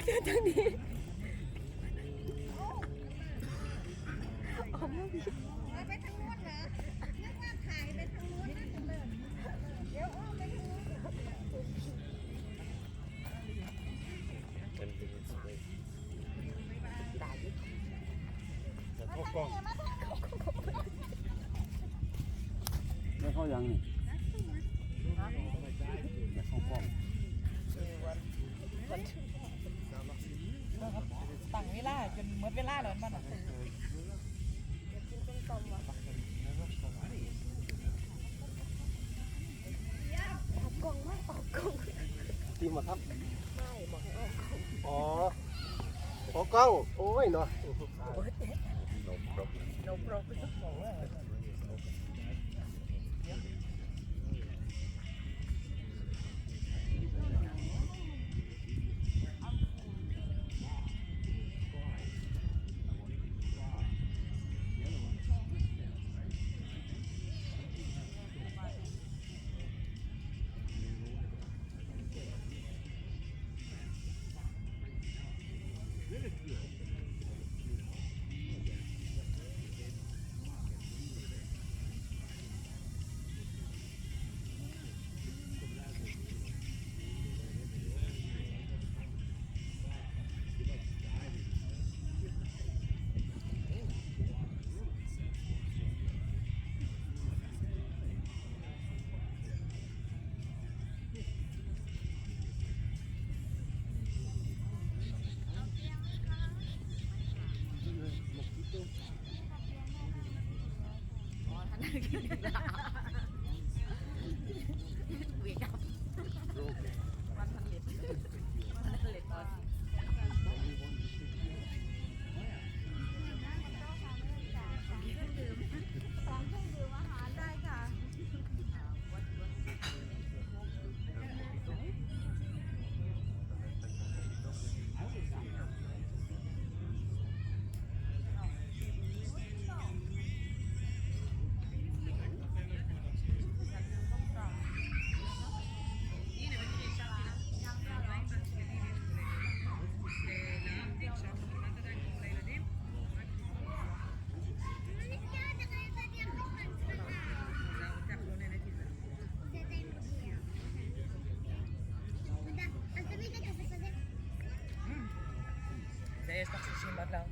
เดินทางนี้ออกมาพี่ไปทางนู้นเหรอนึกว่าถ่ายไปทางนู้นนะเดินเดี๋ยวอ้อมไปทางนู้นด่าอยู่ เข้ากล้อง ไม่เข้ายังนี่ไม่เข้ากล้อง ตั้งเวลาจนหมดเวลาแล้วมันกล้องไม่ออกกล้อง ทีมมาครับ ไม่บอกให้ออกกล้อง อ๋อออกกล้องโอ้ยเนาะ โอ๊ยโนโปรเวกับวันผลิตตอนได้ค่ะZij is nog gezien wat lang.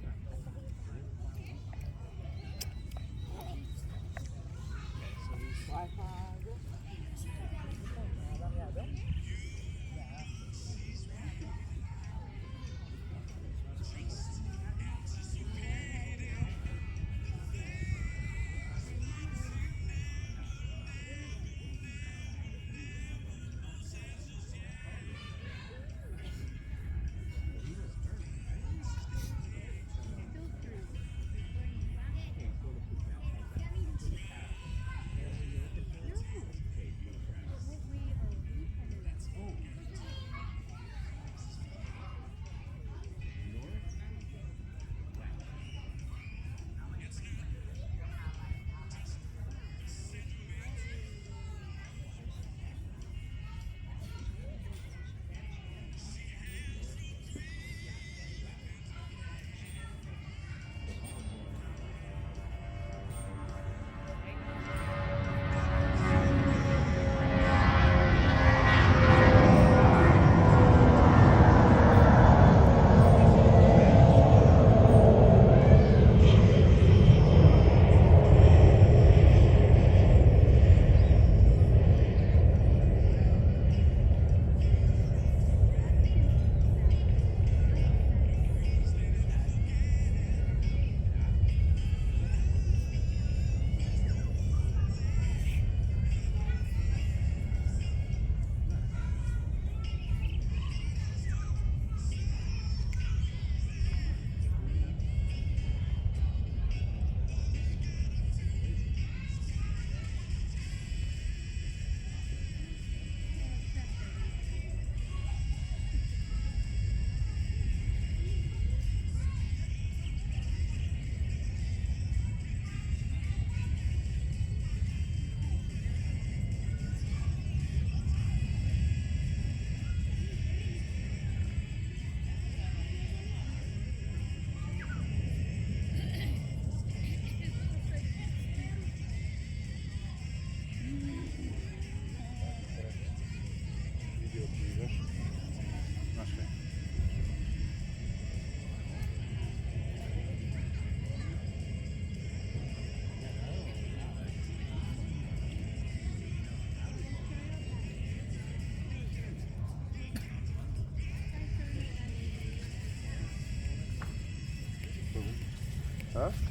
ฮะ